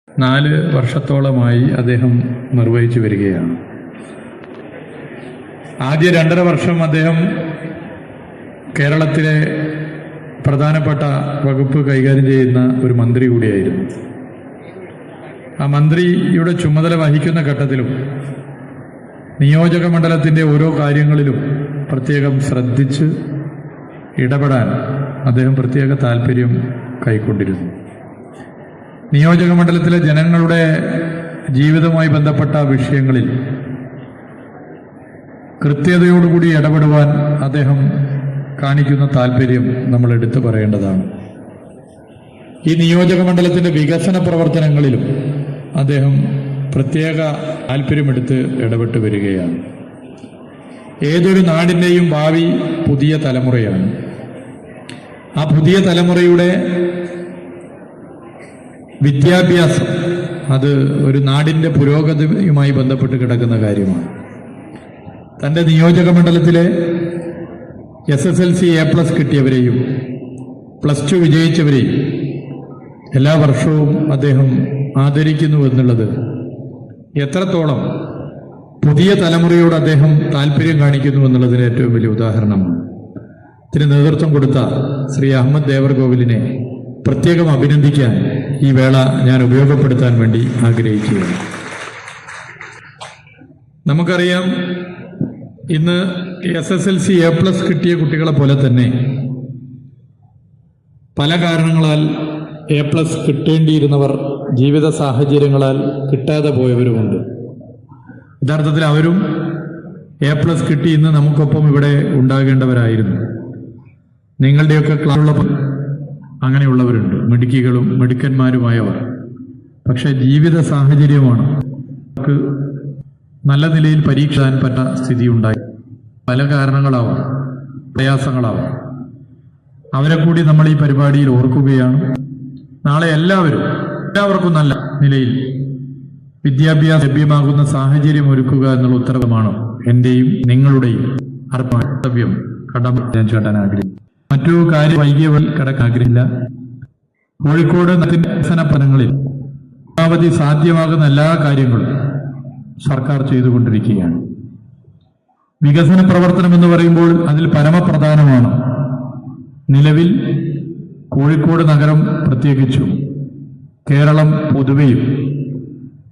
4 വർഷത്തോളമായി അദ്ദേഹം നിർവഹിച്ചു വരികയാണ്. ആദ്യ 2.5 വർഷം അദ്ദേഹം കേരളത്തിലെ പ്രധാനപ്പെട്ട വകുപ്പ് കൈകാര്യം ചെയ്യുന്ന ഒരു മന്ത്രി കൂടിയായിരുന്നു. ആ മന്ത്രിയുടെ ചുമതല വഹിക്കുന്ന ഘട്ടത്തിലും നിയോജക മണ്ഡലത്തിൻ്റെ ഓരോ കാര്യങ്ങളിലും പ്രത്യേകം ശ്രദ്ധിച്ച് ഇടപെടാൻ അദ്ദേഹം പ്രത്യേക താല്പര്യം കൈക്കൊണ്ടിരുന്നു. നിയോജക മണ്ഡലത്തിലെ ജനങ്ങളുടെ ജീവിതവുമായി ബന്ധപ്പെട്ട വിഷയങ്ങളിൽ കൃത്യതയോടുകൂടി ഇടപെടുവാൻ അദ്ദേഹം കാണിക്കുന്ന താല്പര്യം നമ്മൾ എടുത്തു പറയേണ്ടതാണ്. ഈ നിയോജക മണ്ഡലത്തിൻ്റെ വികസന പ്രവർത്തനങ്ങളിലും അദ്ദേഹം പ്രത്യേക താല്പര്യമെടുത്ത് ഇടപെട്ട് വരികയാണ്. ഏതൊരു നാടിൻ്റെയും ഭാവി പുതിയ തലമുറയാണ്. ആ പുതിയ തലമുറയുടെ വിദ്യാഭ്യാസം അത് ഒരു നാടിൻ്റെ പുരോഗതിയുമായി ബന്ധപ്പെട്ട് കിടക്കുന്ന കാര്യമാണ്. തൻ്റെ നിയോജക മണ്ഡലത്തിലെ SSLC A+ കിട്ടിയവരെയും +2 വിജയിച്ചവരെയും എല്ലാ വർഷവും അദ്ദേഹം ആദരിക്കുന്നു എന്നുള്ളത് എത്രത്തോളം പുതിയ തലമുറയോട് അദ്ദേഹം താല്പര്യം കാണിക്കുന്നു എന്നുള്ളതിന് ഏറ്റവും വലിയ ഉദാഹരണമാണ്. ഇതിന് നേതൃത്വം കൊടുത്ത ശ്രീ അഹമ്മദ് ദേവർകോവിലിനെ പ്രത്യേകം അഭിനന്ദിക്കാൻ ഈ വേള ഞാൻ ഉപയോഗപ്പെടുത്താൻ വേണ്ടി ആഗ്രഹിക്കുകയാണ്. നമുക്കറിയാം, ഇന്ന് SSLC A+ കിട്ടിയ കുട്ടികളെ പോലെ തന്നെ പല കാരണങ്ങളാൽ A+ കിട്ടേണ്ടിയിരുന്നവർ ജീവിത സാഹചര്യങ്ങളാൽ കിട്ടാതെ പോയവരുമുണ്ട്. യഥാർത്ഥത്തിൽ അവരും A+ കിട്ടി ഇന്ന് നമുക്കൊപ്പം ഇവിടെ ഉണ്ടാകേണ്ടവരായിരുന്നു. നിങ്ങളുടെയൊക്കെ ക്ലാസ്സുള്ള അങ്ങനെയുള്ളവരുണ്ട്, മിടുക്കികളും മിടുക്കന്മാരുമായവർ. പക്ഷെ ജീവിത സാഹചര്യമാണ് അവർക്ക് നല്ല നിലയിൽ പരീക്ഷ എഴുതാൻ പറ്റുന്ന സ്ഥിതി ഉണ്ടായി. പല കാരണങ്ങളാവാം, പ്രയാസങ്ങളാവാം. അവരെ കൂടി നമ്മൾ ഈ പരിപാടിയിൽ ഓർക്കുകയാണ്. നാളെ എല്ലാവർക്കും നല്ല നിലയിൽ വിദ്യാഭ്യാസം ലഭ്യമാകുന്ന സാഹചര്യം ഒരുക്കുക എന്നുള്ള ഉത്തരവാദിത്തമാണ് എൻ്റെയും നിങ്ങളുടെയും കർത്തവ്യം, കടമ ഞാൻ ചേട്ടാൻ ആഗ്രഹിക്കുന്നു. മറ്റു കാര്യം വൈകിയവർ കിടക്കാൻ ആഗ്രഹമില്ല. കോഴിക്കോട് വികസന പദങ്ങളിൽ പരമാവധി സാധ്യമാകുന്ന എല്ലാ കാര്യങ്ങളും സർക്കാർ ചെയ്തുകൊണ്ടിരിക്കുകയാണ്. വികസന പ്രവർത്തനം എന്ന് പറയുമ്പോൾ അതിൽ പരമപ്രധാനമാണ് നിലവിൽ കോഴിക്കോട് നഗരം പ്രത്യേകിച്ചും കേരളം പൊതുവെയും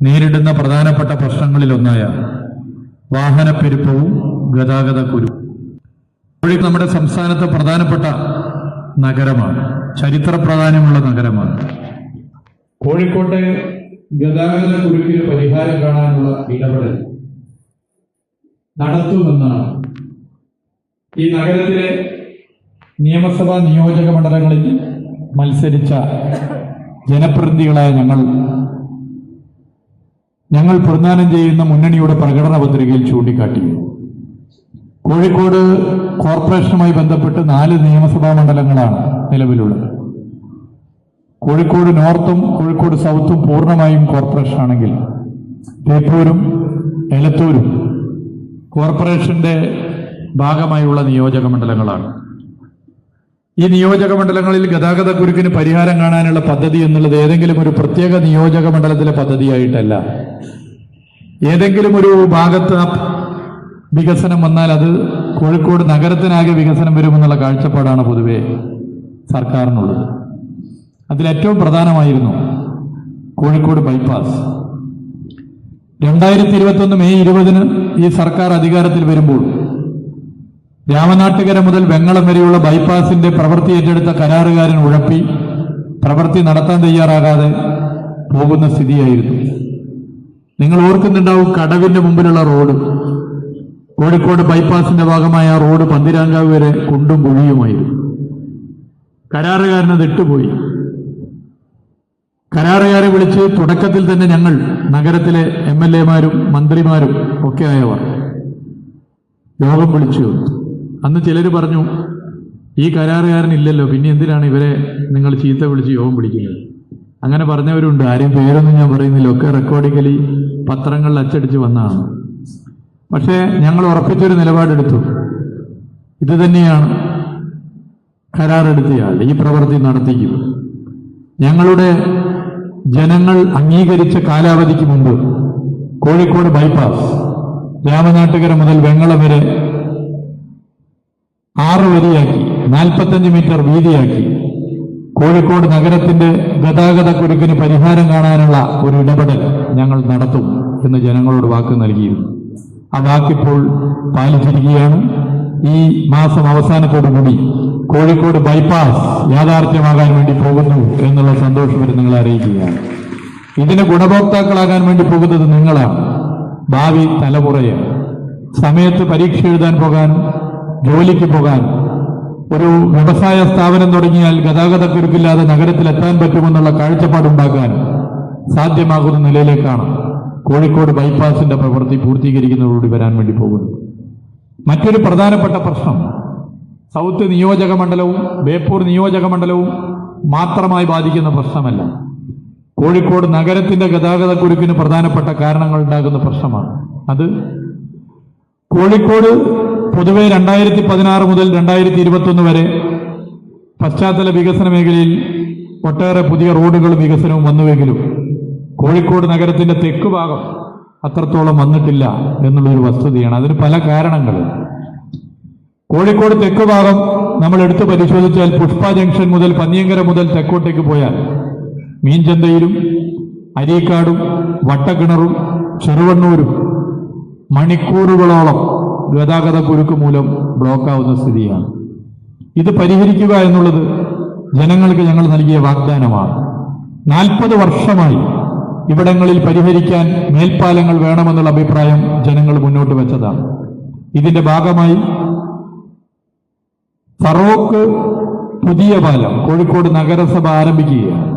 നേരിടുന്ന പ്രധാനപ്പെട്ട പ്രശ്നങ്ങളിലൊന്നായ വാഹനപ്പെരുപ്പവും ഗതാഗതക്കുരുക്കും. കോഴിക്കോട് നമ്മുടെ സംസ്ഥാനത്തെ പ്രധാനപ്പെട്ട നഗരമാണ്, ചരിത്ര പ്രാധാന്യമുള്ള നഗരമാണ്. കോഴിക്കോട്ടെ ഗതാഗതക്കുരുക്കിന് പരിഹാരം കാണാനുള്ള ഇടപെടൽ നടത്തുമെന്നാണ് ഈ നഗരത്തിലെ നിയമസഭാ നിയോജക മണ്ഡലങ്ങളിൽ മത്സരിച്ച ജനപ്രതിനിധികളായ ഞങ്ങൾ പ്രതിദാനം ചെയ്യുന്ന മുന്നണിയുടെ പ്രകടന പത്രികയിൽ ചൂണ്ടിക്കാട്ടി. കോഴിക്കോട് കോർപ്പറേഷനുമായി ബന്ധപ്പെട്ട് 4 നിയമസഭാ മണ്ഡലങ്ങളാണ് നിലവിലുള്ളത്. കോഴിക്കോട് നോർത്തും കോഴിക്കോട് സൗത്തും പൂർണ്ണമായും കോർപ്പറേഷൻ ആണെങ്കിൽ ബേപ്പൂരും എലത്തൂരും കോർപ്പറേഷന്റെ ഭാഗമായുള്ള നിയോജക മണ്ഡലങ്ങളാണ്. ഈ നിയോജക മണ്ഡലങ്ങളിൽ ഗതാഗതക്കുരുക്കിന് പരിഹാരം കാണാനുള്ള പദ്ധതി എന്നുള്ളത് ഏതെങ്കിലും ഒരു പ്രത്യേക നിയോജക മണ്ഡലത്തിലെ പദ്ധതിയായിട്ടല്ല. ഏതെങ്കിലും ഒരു ഭാഗത്ത് വികസനം വന്നാൽ അത് കോഴിക്കോട് നഗരത്തിനാകെ വികസനം വരുമെന്നുള്ള കാഴ്ചപ്പാടാണ് പൊതുവെ സർക്കാരിനുള്ളത്. അതിലേറ്റവും പ്രധാനമായിരുന്നു കോഴിക്കോട് ബൈപ്പാസ്. 2021 മെയ് 20 ഈ സർക്കാർ അധികാരത്തിൽ വരുമ്പോൾ രാമനാട്ടുകര മുതൽ വെങ്ങളം വരെയുള്ള ബൈപ്പാസിന്റെ പ്രവൃത്തി ഏറ്റെടുത്ത കരാറുകാരൻ ഉഴപ്പി പ്രവൃത്തി നടത്താൻ തയ്യാറാകാതെ പോകുന്ന സ്ഥിതിയായിരുന്നു. നിങ്ങൾ ഓർക്കുന്നുണ്ടാവും, കടവിന്റെ മുമ്പിലുള്ള റോഡ്, കോഴിക്കോട് ബൈപ്പാസിന്റെ ഭാഗമായ ആ റോഡ് പന്തിരാങ്കാവ് വരെ കുണ്ടും കുഴിയുമായിരുന്നു. കരാറുകാരനത് ഇട്ടുപോയി. കരാറുകാരെ വിളിച്ച് തുടക്കത്തിൽ തന്നെ ഞങ്ങൾ നഗരത്തിലെ MLA-മാരും മന്ത്രിമാരും ഒക്കെ ആയവർ യോഗം വിളിച്ചു. അന്ന് ചിലർ പറഞ്ഞു, ഈ കരാറുകാരൻ ഇല്ലല്ലോ, പിന്നെ എന്തിനാണ് ഇവരെ നിങ്ങൾ ചീത്ത വിളിച്ച് യോഗം വിളിക്കുന്നത്? അങ്ങനെ പറഞ്ഞവരുണ്ട്. ആരെയും പേരൊന്നും ഞാൻ പറയുന്നില്ല, ഒക്കെ റെക്കോർഡിക്കലി പത്രങ്ങളിൽ അച്ചടിച്ച് വന്നതാണ്. പക്ഷേ ഞങ്ങൾ ഉറപ്പിച്ചൊരു നിലപാടെടുത്തു. ഇത് തന്നെയാണ് കരാറെടുത്തയാൾ ഈ പ്രവൃത്തി നടത്തിക്കും. ഞങ്ങളുടെ ജനങ്ങൾ അംഗീകരിച്ച കാലാവധിക്ക് മുമ്പ് കോഴിക്കോട് ബൈപ്പാസ് രാമനാട്ടുകര മുതൽ വെങ്ങളം വരെ 6 വരിയാക്കി 45 മീറ്റർ വീതിയാക്കി കോഴിക്കോട് നഗരത്തിന്റെ ഗതാഗത കുരുക്കിന് പരിഹാരം കാണാനുള്ള ഒരു ഇടപെടൽ ഞങ്ങൾ നടത്തും എന്ന് ജനങ്ങളോട് വാക്ക് നൽകിയിരുന്നു. ആ വാക്കിപ്പോൾ പാലിച്ചിരിക്കുകയാണ്. ഈ മാസം അവസാനത്തോടുകൂടി കോഴിക്കോട് ബൈപ്പാസ് യാഥാർത്ഥ്യമാകാൻ വേണ്ടി പോകുന്നു എന്നുള്ള സന്തോഷം നിങ്ങളെ അറിയിക്കുകയാണ്. ഇതിന് ഗുണഭോക്താക്കളാകാൻ വേണ്ടി പോകുന്നത് നിങ്ങളാണ്, ഭാവി തലമുറയാണ്. സമയത്ത് പരീക്ഷ എഴുതാൻ പോകാനും ജോലിക്ക് പോകാനും ഒരു വ്യവസായ സ്ഥാപനം തുടങ്ങിയാൽ ഗതാഗതക്കുരുക്കില്ലാതെ നഗരത്തിലെത്താൻ പറ്റുമെന്നുള്ള കാഴ്ചപ്പാടുണ്ടാക്കാൻ സാധ്യമാകുന്ന നിലയിലേക്കാണ് കോഴിക്കോട് ബൈപ്പാസിന്റെ പ്രവൃത്തി പൂർത്തീകരിക്കുന്നതോടുകൂടി വരാൻ വേണ്ടി പോകുന്നത്. മറ്റൊരു പ്രധാനപ്പെട്ട പ്രശ്നം സൗത്ത് നിയോജക മണ്ഡലവും ബേപ്പൂർ നിയോജക മണ്ഡലവും മാത്രമായി ബാധിക്കുന്ന പ്രശ്നമല്ല. കോഴിക്കോട് നഗരത്തിന്റെ ഗതാഗതക്കുരുക്കിന് പ്രധാനപ്പെട്ട കാരണങ്ങൾ ഉണ്ടാകുന്ന പ്രശ്നമാണ്. അത് കോഴിക്കോട് പൊതുവെ 2016 മുതൽ 2021 വരെ പശ്ചാത്തല വികസന മേഖലയിൽ ഒട്ടേറെ പുതിയ റോഡുകളും വികസനവും വന്നുവെങ്കിലും കോഴിക്കോട് നഗരത്തിന്റെ തെക്ക് ഭാഗം അത്രത്തോളം വന്നിട്ടില്ല എന്നുള്ളൊരു വസ്തുതയാണ്. അതിന് പല കാരണങ്ങളും. കോഴിക്കോട് തെക്ക് ഭാഗം നമ്മൾ എടുത്തു പരിശോധിച്ചാൽ പുഷ്പ ജംഗ്ഷൻ മുതൽ പന്നിയങ്കര മുതൽ തെക്കോട്ടേക്ക് പോയാൽ മീൻചന്തയിലും അരീക്കാടും വട്ടക്കിണറും ചെറുവണ്ണൂരും മണിക്കൂറുകളോളം ഗതാഗത കുരുക്ക് മൂലം ബ്ലോക്കാവുന്ന സ്ഥിതിയാണ്. ഇത് പരിഹരിക്കുക എന്നുള്ളത് ജനങ്ങൾക്ക് ഞങ്ങൾ നൽകിയ വാഗ്ദാനമാണ്. 40 വർഷമായി ഇവിടങ്ങളിൽ പരിഹരിക്കാൻ മേൽപ്പാലങ്ങൾ വേണമെന്നുള്ള അഭിപ്രായം ജനങ്ങൾ മുന്നോട്ട് വെച്ചതാണ്. ഇതിന്റെ ഭാഗമായി ഫറോക്ക് പുതിയ പാലം കോഴിക്കോട് നഗരസഭ ആരംഭിക്കുകയാണ്.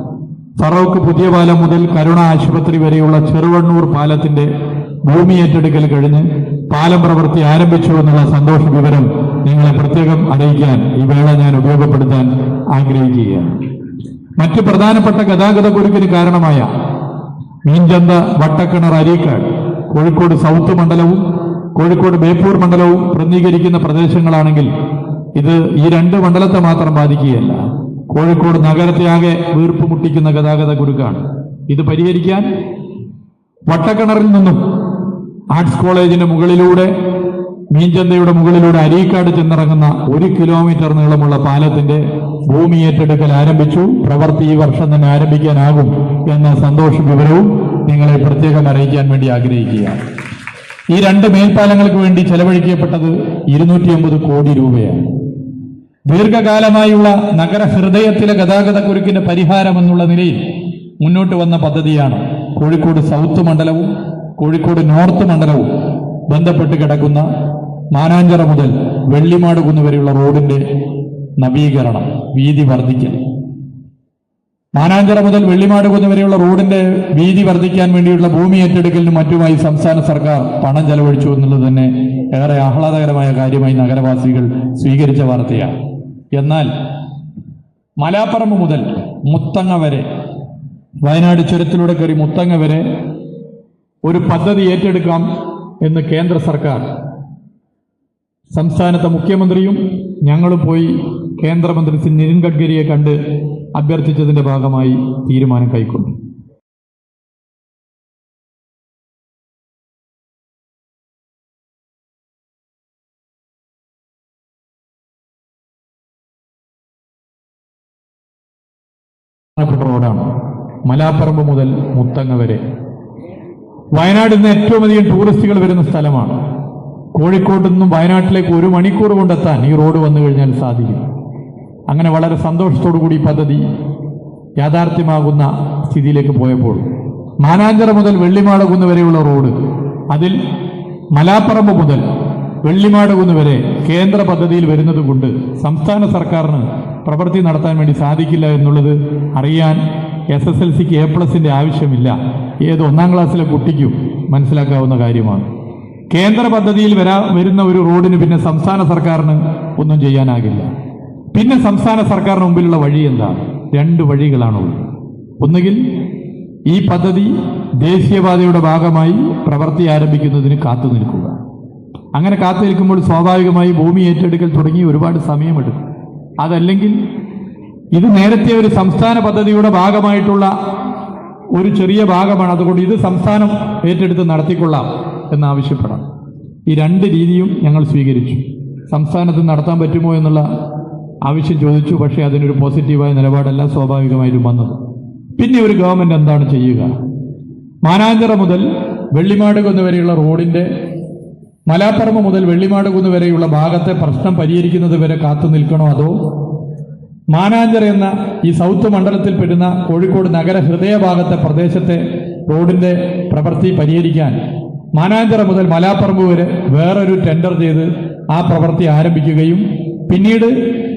ഫറോക്ക് പുതിയ പാലം മുതൽ കരുണ ആശുപത്രി വരെയുള്ള ചെറുവണ്ണൂർ പാലത്തിന്റെ ഭൂമി ഏറ്റെടുക്കൽ കഴിഞ്ഞ് പാലം പ്രവൃത്തി ആരംഭിച്ചു എന്നുള്ള സന്തോഷ വിവരം നിങ്ങളെ പ്രത്യേകം അറിയിക്കാൻ ഈ വേള ഞാൻ ഉപയോഗപ്പെടുത്താൻ ആഗ്രഹിക്കുകയാണ്. മറ്റ് പ്രധാനപ്പെട്ട ഗതാഗത കുരുക്കിന് കാരണമായ മീൻചന്ത, വട്ടക്കിണർ, അരീക്കാട് കോഴിക്കോട് സൗത്ത് മണ്ഡലവും കോഴിക്കോട് ബേപ്പൂർ മണ്ഡലവും പ്രതിനിധീകരിക്കുന്ന പ്രദേശങ്ങളാണെങ്കിൽ ഇത് ഈ 2 മണ്ഡലത്തെ മാത്രം ബാധിക്കുകയല്ല, കോഴിക്കോട് നഗരത്തെ ആകെ വീർപ്പ് മുട്ടിക്കുന്ന ഗതാഗത കുരുക്കാണ്. ഇത് പരിഹരിക്കാൻ വട്ടക്കിണറിൽ നിന്നും ആർട്സ് കോളേജിന്റെ മുകളിലൂടെ മീൻചന്തയുടെ മുകളിലൂടെ അരീക്കാട് ചെന്നിറങ്ങുന്ന 1 കിലോമീറ്റർ നീളമുള്ള പാലത്തിന്റെ ഭൂമി ഏറ്റെടുക്കൽ ആരംഭിച്ചു. പ്രവൃത്തി ഈ വർഷം തന്നെ ആരംഭിക്കാനാകും എന്ന സന്തോഷ വിവരവും നിങ്ങളെ പ്രത്യേകം അറിയിക്കാൻ വേണ്ടി ആഗ്രഹിക്കുകയാണ്. ഈ 2 മേൽപ്പാലങ്ങൾക്ക് വേണ്ടി ചെലവഴിക്കപ്പെട്ടത് 250 കോടി രൂപയാണ്. ദീർഘകാലമായുള്ള നഗരഹൃദയത്തിലെ ഗതാഗത കുരുക്കിന്റെ പരിഹാരം എന്നുള്ള നിലയിൽ മുന്നോട്ട് വന്ന പദ്ധതിയാണ് കോഴിക്കോട് സൗത്ത് മണ്ഡലവും കോഴിക്കോട് നോർത്ത് മണ്ഡലവും ബന്ധപ്പെട്ട് കിടക്കുന്ന മാനാഞ്ചിറ മുതൽ വെള്ളിമാട് കുന്ന് വരെയുള്ള റോഡിന്റെ നവീകരണം, വീതി വർദ്ധിക്കൽ. മാനാഞ്ചിറ മുതൽ വെള്ളിമാട് കുന്ന് വരെയുള്ള റോഡിന്റെ വീതി വർദ്ധിക്കാൻ വേണ്ടിയുള്ള ഭൂമി ഏറ്റെടുക്കലിനും മറ്റുമായി സംസ്ഥാന സർക്കാർ പണം ചെലവഴിച്ചു എന്നുള്ളത് തന്നെ ഏറെ ആഹ്ലാദകരമായ കാര്യമായി നഗരവാസികൾ സ്വീകരിച്ച വാർത്തയാണ്. എന്നാൽ മലാപ്പറമ്പ് മുതൽ മുത്തങ്ങ വരെ, വയനാട് ചുരത്തിലൂടെ കയറി മുത്തങ്ങ വരെ ഒരു പദ്ധതി ഏറ്റെടുക്കാം എന്ന് കേന്ദ്ര സർക്കാർ, സംസ്ഥാനത്തെ മുഖ്യമന്ത്രിയും ഞങ്ങളും പോയി കേന്ദ്രമന്ത്രി ശ്രീ നിതിൻ ഗഡ്കരിയെ കണ്ട് അഭ്യർത്ഥിച്ചതിന്റെ ഭാഗമായി തീരുമാനം കൈക്കൊണ്ടു. റോഡാണ് മലാപ്പറമ്പ് മുതൽ മുത്തങ്ങ വരെ. വയനാട്ടിൽ നിന്ന് ഏറ്റവും അധികം ടൂറിസ്റ്റുകൾ വരുന്ന സ്ഥലമാണ്. കോഴിക്കോട് നിന്നും വയനാട്ടിലേക്ക് 1 മണിക്കൂർ കൊണ്ടെത്താൻ ഈ റോഡ് വന്നു കഴിഞ്ഞാൽ സാധിക്കും. അങ്ങനെ വളരെ സന്തോഷത്തോടു കൂടി പദ്ധതി യാഥാർത്ഥ്യമാകുന്ന സ്ഥിതിയിലേക്ക് പോയപ്പോൾ മാനാഞ്ചിറ മുതൽ വെള്ളിമാട് കുന്ന് വരെയുള്ള റോഡ്, അതിൽ മലാപ്പറമ്പ് മുതൽ വെള്ളിമാട് കുന്ന് വരെ കേന്ദ്ര പദ്ധതിയിൽ വരുന്നത് കൊണ്ട് സംസ്ഥാന സർക്കാരിന് പ്രവൃത്തി നടത്താൻ വേണ്ടി സാധിക്കില്ല എന്നുള്ളത് അറിയാൻ SSLCക്ക് A+ന്റെ ആവശ്യമില്ല. ഏത് 1ാം ക്ലാസ്സിലെ കുട്ടിക്കും മനസ്സിലാക്കാവുന്ന കാര്യമാണ്. കേന്ദ്ര പദ്ധതിയിൽ വരുന്ന ഒരു റോഡിന് പിന്നെ സംസ്ഥാന സർക്കാരിന് ഒന്നും ചെയ്യാനാകില്ല. പിന്നെ സംസ്ഥാന സർക്കാരിന് മുമ്പിലുള്ള വഴി എന്താണ്? 2 വഴികളാണുള്ളത്. ഒന്നുകിൽ ഈ പദ്ധതി ദേശീയപാതയുടെ ഭാഗമായി പ്രവൃത്തി ആരംഭിക്കുന്നതിന് കാത്തു നിൽക്കുക. അങ്ങനെ കാത്തു നിൽക്കുമ്പോൾ സ്വാഭാവികമായി ഭൂമി ഏറ്റെടുക്കൽ തുടങ്ങി ഒരുപാട് സമയമെടുക്കും. അതല്ലെങ്കിൽ ഇത് നേരത്തെ ഒരു സംസ്ഥാന പദ്ധതിയുടെ ഭാഗമായിട്ടുള്ള ഒരു ചെറിയ ഭാഗമാണ്. അതുകൊണ്ട് ഇത് സംസ്ഥാനം ഏറ്റെടുത്ത് നടത്തിക്കൊള്ളാം എന്നാവശ്യപ്പെടാം. ഈ രണ്ട് രീതിയും ഞങ്ങൾ സ്വീകരിച്ചു. സംസ്ഥാനത്ത് നടത്താൻ പറ്റുമോ എന്നുള്ള ആവശ്യം ചോദിച്ചു. പക്ഷേ അതിനൊരു പോസിറ്റീവായ നിലപാടല്ല സ്വാഭാവികമായിട്ടും വന്നത്. പിന്നെ ഒരു ഗവൺമെൻറ് എന്താണ് ചെയ്യുക? മാനാഞ്ചിറ മുതൽ വെള്ളിമാടുകുന്ന് വരെയുള്ള റോഡിൻ്റെ മലാപ്പറമ്പ് മുതൽ വെള്ളിമാടുകുന്ന് വരെയുള്ള ഭാഗത്തെ പ്രശ്നം പരിഹരിക്കുന്നത് വരെ കാത്തു നിൽക്കണോ, അതോ മാനാഞ്ചിറ എന്ന ഈ സൗത്ത് മണ്ഡലത്തിൽ പെടുന്ന കോഴിക്കോട് നഗര ഹൃദയഭാഗത്തെ പ്രദേശത്തെ റോഡിൻ്റെ പ്രവൃത്തി പരിഹരിക്കാൻ മാനാഞ്ചിറ മുതൽ മലാപ്പറമ്പ് വരെ വേറൊരു ടെൻഡർ ചെയ്ത് ആ പ്രവൃത്തി ആരംഭിക്കുകയും പിന്നീട്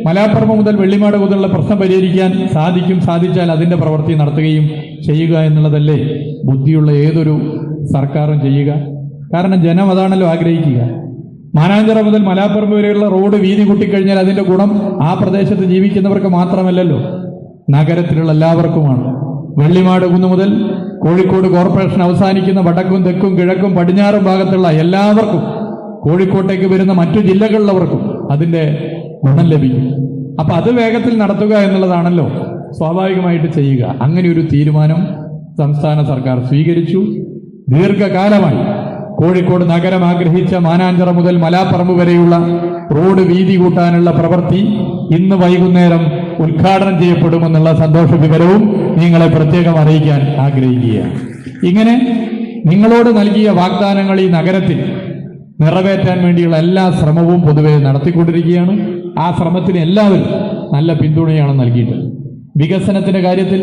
മലാപ്പറമ്പ് മുതൽ വെള്ളിമാടുകുന്നുള്ള പ്രശ്നം പരിഹരിക്കാൻ സാധിച്ചാൽ അതിൻ്റെ പ്രവൃത്തി നടത്തുകയും ചെയ്യുക എന്നുള്ളതല്ലേ ബുദ്ധിയുള്ള ഏതൊരു സർക്കാരും ചെയ്യുക? കാരണം ജനം അതാണല്ലോ ആഗ്രഹിക്കുക. മാനാഞ്ചിറ മുതൽ മലാപ്പറമ്പ് വരെയുള്ള റോഡ് വീതി കൂട്ടിക്കഴിഞ്ഞാൽ അതിൻ്റെ ഗുണം ആ പ്രദേശത്ത് ജീവിക്കുന്നവർക്ക് മാത്രമല്ലല്ലോ, നഗരത്തിലുള്ള എല്ലാവർക്കുമാണ്. വെള്ളിമാടുകുന്ന് മുതൽ കോഴിക്കോട് കോർപ്പറേഷൻ അവസാനിക്കുന്ന വടക്കും തെക്കും കിഴക്കും പടിഞ്ഞാറും ഭാഗത്തുള്ള എല്ലാവർക്കും, കോഴിക്കോട്ടേക്ക് വരുന്ന മറ്റു ജില്ലകളിലുള്ളവർക്കും അതിൻ്റെ ഗുണം ലഭിക്കും. അപ്പം അത് വേഗത്തിൽ നടത്തുക എന്നുള്ളതാണല്ലോ സ്വാഭാവികമായിട്ട് ചെയ്യുക. അങ്ങനെ ഒരു തീരുമാനം സംസ്ഥാന സർക്കാർ സ്വീകരിച്ചു. ദീർഘകാലമായി കോഴിക്കോട് നഗരം ആഗ്രഹിച്ച മാനാഞ്ചിറ മുതൽ മലാപ്പറമ്പ് വരെയുള്ള റോഡ് വീതി കൂട്ടാനുള്ള പ്രവൃത്തി ഇന്ന് വൈകുന്നേരം ഉദ്ഘാടനം ചെയ്യപ്പെടുമെന്നുള്ള സന്തോഷ വിവരവും നിങ്ങളെ പ്രത്യേകം അറിയിക്കാൻ ആഗ്രഹിക്കുകയാണ്. ഇങ്ങനെ നിങ്ങളോട് നൽകിയ വാഗ്ദാനങ്ങൾ ഈ നഗരത്തിൽ നിറവേറ്റാൻ വേണ്ടിയുള്ള എല്ലാ ശ്രമവും പൊതുവെ നടത്തിക്കൊണ്ടിരിക്കുകയാണ്. ആ ശ്രമത്തിന് എല്ലാവരും നല്ല പിന്തുണയാണ് നൽകിയിട്ടുള്ളത്. വികസനത്തിൻ്റെ കാര്യത്തിൽ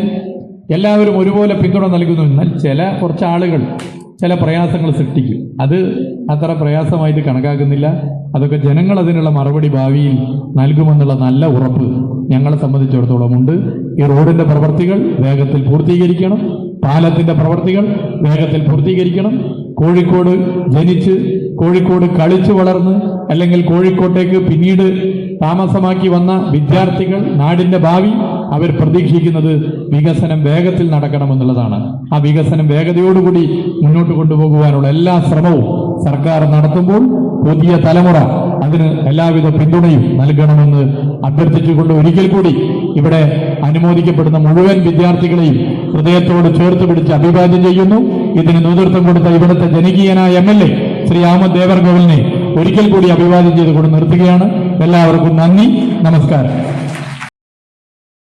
എല്ലാവരും ഒരുപോലെ പിന്തുണ നൽകുന്നു. എന്നാൽ കുറച്ച് ആളുകൾ ചില പ്രയാസങ്ങൾ സൃഷ്ടിക്കും. അത് അത്ര പ്രയാസമായിട്ട് കണക്കാക്കുന്നില്ല. അതൊക്കെ ജനങ്ങൾ അതിനുള്ള മറുപടി ഭാവിയിൽ നൽകുമെന്നുള്ള നല്ല ഉറപ്പ് ഞങ്ങളെ സംബന്ധിച്ചിടത്തോളം ഉണ്ട്. ഈ റോഡിൻ്റെ പ്രവൃത്തികൾ വേഗത്തിൽ പൂർത്തീകരിക്കണം. പാലത്തിൻ്റെ പ്രവൃത്തികൾ വേഗത്തിൽ പൂർത്തീകരിക്കണം. കോഴിക്കോട് ജനിച്ച് കോഴിക്കോട് കളിച്ചു വളർന്ന് അല്ലെങ്കിൽ കോഴിക്കോട്ടേക്ക് പിന്നീട് താമസമാക്കി വന്ന വിദ്യാർത്ഥികൾ, നാടിൻ്റെ ഭാവി അവർ പ്രതീക്ഷിക്കുന്നത് വികസനം വേഗത്തിൽ നടക്കണമെന്നുള്ളതാണ്. ആ വികസനം വേഗതയോടുകൂടി മുന്നോട്ട് കൊണ്ടുപോകുവാനുള്ള എല്ലാ ശ്രമവും സർക്കാർ നടത്തുമ്പോൾ പുതിയ തലമുറ അതിന് എല്ലാവിധ പിന്തുണയും നൽകണമെന്ന് അഭ്യർത്ഥിച്ചുകൊണ്ട് ഒരിക്കൽ കൂടി ഇവിടെ അനുമോദിക്കപ്പെടുന്ന മുഴുവൻ വിദ്യാർത്ഥികളെയും ഹൃദയത്തോട് ചേർത്ത് പിടിച്ച് അഭിവാദ്യം ചെയ്യുന്നു. ഇതിന് നേതൃത്വം കൊടുത്ത ഇവിടുത്തെ ജനകീയനായ MLA ശ്രീ അഹമ്മദ് ദേവർകോവിലിനെ ഒരിക്കൽ കൂടി അഭിവാദ്യം ചെയ്തുകൊണ്ട് നിർത്തുകയാണ്. എല്ലാവർക്കും നന്ദി, നമസ്കാരം.